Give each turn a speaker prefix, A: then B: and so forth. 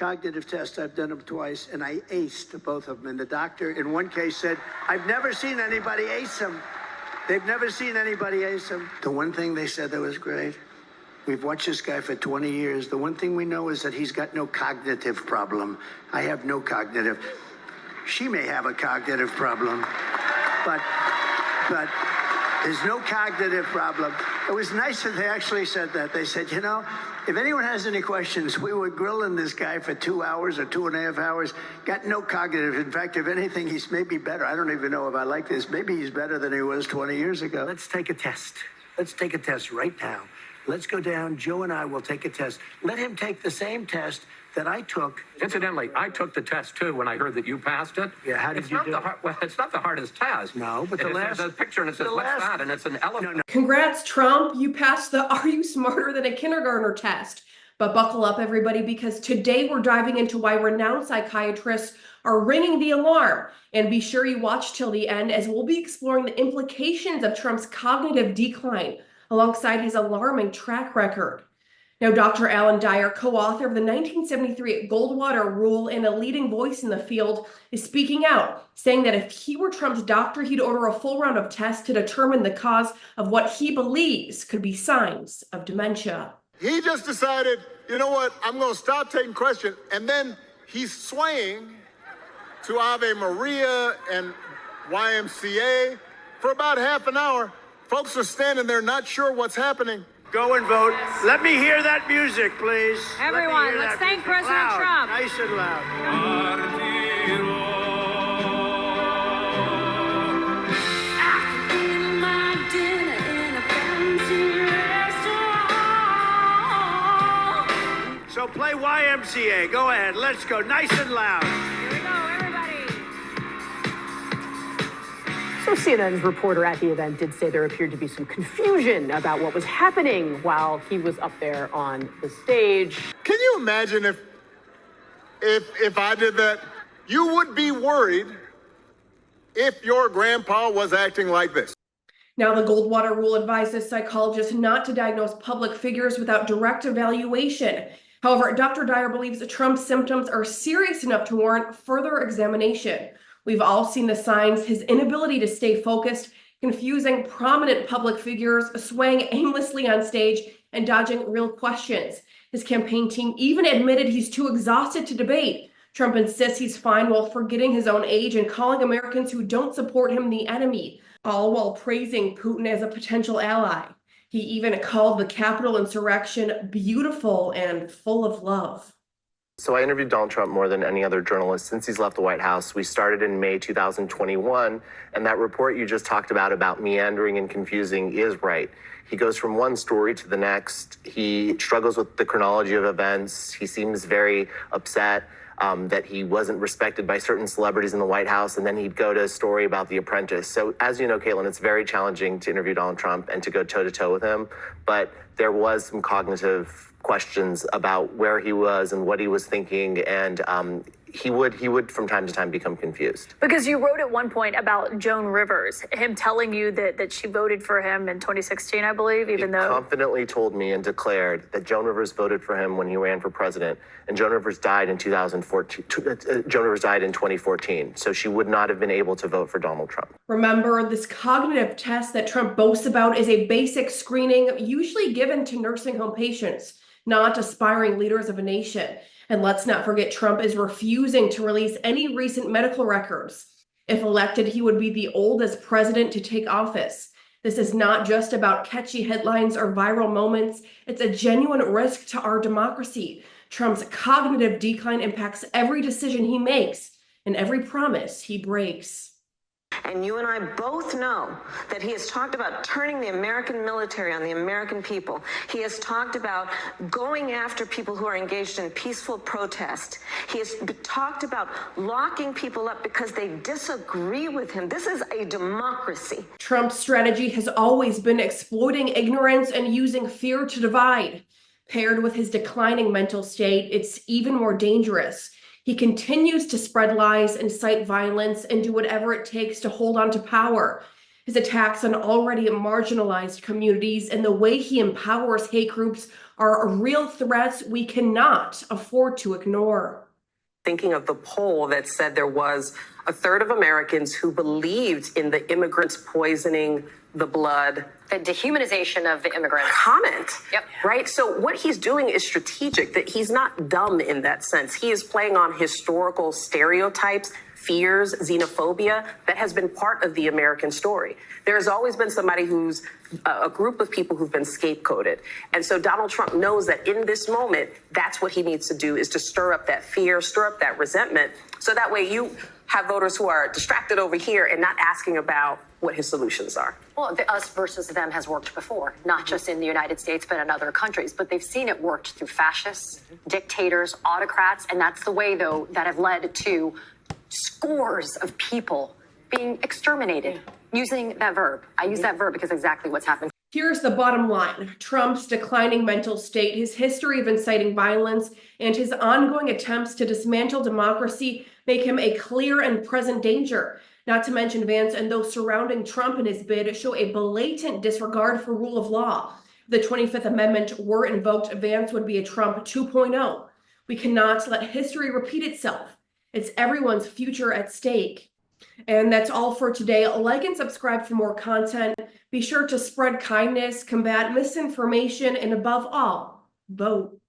A: cognitive tests. I've done them twice, and I aced both of them. And the doctor, in one case, said, I've never seen anybody ace them. They've never seen anybody ace them. The one thing they said that was great, we've watched this guy for 20 years. The one thing we know is that he's got no cognitive problem. I have no cognitive. She may have a cognitive problem, but there's no cognitive problem. It was nice that they actually said that. They said, you know, if anyone has any questions, we were grilling this guy for 2 hours or 2.5 hours, got no cognitive. In fact, if anything, he's maybe better. I don't even know if I like this. Maybe he's better than he was 20 years ago. Let's take a test. Let's take a test right now. Let's go down. Joe and I will take a test. Let him take the same test that I took.
B: Incidentally, I took the test too when I heard that you passed it.
A: Yeah, how did you do it?
B: Well, it's not the hardest test.
A: No, but there's
B: a picture and it says, what's that? And it's an elephant.
C: No. Congrats, Trump. You passed the Are You Smarter Than a Kindergartner test. But buckle up, everybody, because today we're diving into why renowned psychiatrists are ringing the alarm. And be sure you watch till the end, as we'll be exploring the implications of Trump's cognitive decline alongside his alarming track record. Now, Dr. Alan Dyer, co-author of the 1973 Goldwater Rule and a leading voice in the field, is speaking out, saying that if he were Trump's doctor, he'd order a full round of tests to determine the cause of what he believes could be signs of dementia.
D: He just decided, you know what, I'm going to stop taking questions. And then he's swaying to Ave Maria and YMCA for about half an hour. Folks are standing there not sure what's happening.
A: Go and vote. Let me hear that music, please.
E: Everyone, let's thank President Trump.
A: Nice and loud. So play YMCA. Go ahead. Let's go. Nice and loud.
E: Here we go, everybody.
F: So CNN's reporter at the event did say there appeared to be some confusion about what was happening while he was up there on the stage.
D: Can you imagine if I did that? You would be worried if your grandpa was acting like this.
C: Now, the Goldwater Rule advises psychologists not to diagnose public figures without direct evaluation. However, Dr. Dyer believes that Trump's symptoms are serious enough to warrant further examination. We've all seen the signs: his inability to stay focused, confusing prominent public figures, swaying aimlessly on stage, and dodging real questions. His campaign team even admitted he's too exhausted to debate. Trump insists he's fine while forgetting his own age and calling Americans who don't support him the enemy, all while praising Putin as a potential ally. He even called the Capitol insurrection beautiful and full of love.
G: So I interviewed Donald Trump more than any other journalist since he's left the White House. We started in May 2021, and that report you just talked about meandering and confusing is right. He goes from one story to the next. He struggles with the chronology of events. He seems very upset that he wasn't respected by certain celebrities in the White House, and then he'd go to a story about The Apprentice. So as you know, Caitlin, it's very challenging to interview Donald Trump and to go toe-to-toe with him, but there was some cognitive questions about where he was and what he was thinking, and he would from time to time become confused.
E: Because you wrote at one point about Joan Rivers, him telling you that she voted for him in 2016, I believe, even though...
G: He confidently told me and declared that Joan Rivers voted for him when he ran for president, and Joan Rivers died in 2014. Joan Rivers died in 2014, so she would not have been able to vote for Donald Trump.
C: Remember, this cognitive test that Trump boasts about is a basic screening usually given to nursing home patients, not aspiring leaders of a nation. And let's not forget, Trump is refusing to release any recent medical records. If elected, he would be the oldest president to take office. This is not just about catchy headlines or viral moments. It's a genuine risk to our democracy. Trump's cognitive decline impacts every decision he makes and every promise he breaks.
H: And you and I both know that he has talked about turning the American military on the American people. He has talked about going after people who are engaged in peaceful protest. He has talked about locking people up because they disagree with him. This is a democracy.
C: Trump's strategy has always been exploiting ignorance and using fear to divide. Paired with his declining mental state, it's even more dangerous. He continues to spread lies, incite violence, and do whatever it takes to hold on to power. His attacks on already marginalized communities and the way he empowers hate groups are real threats we cannot afford to ignore.
I: Thinking of the poll that said there was a third of Americans who believed in the immigrants poisoning the blood.
J: The dehumanization of the immigrants.
I: Comment.
J: Yep.
I: Right? So what he's doing is strategic, that he's not dumb in that sense. He is playing on historical stereotypes, fears, xenophobia that has been part of the American story. There's always been somebody who's a group of people who've been scapegoated. And so Donald Trump knows that in this moment, that's what he needs to do, is to stir up that fear, stir up that resentment. So that way you have voters who are distracted over here and not asking about what his solutions are.
J: Well, the us versus them has worked before, not just in the United States, but in other countries. But they've seen it worked through fascists, dictators, autocrats. And that's the way, though, that have led to scores of people being exterminated. Using that verb. I use that verb because exactly what's happened.
C: Here's the bottom line. Trump's declining mental state, his history of inciting violence, and his ongoing attempts to dismantle democracy make him a clear and present danger. Not to mention Vance and those surrounding Trump and his bid show a blatant disregard for rule of law. If the 25th Amendment were invoked, Vance would be a Trump 2.0. We cannot let history repeat itself. It's everyone's future at stake. And that's all for today. Like and subscribe for more content. Be sure to spread kindness, combat misinformation, and above all, vote.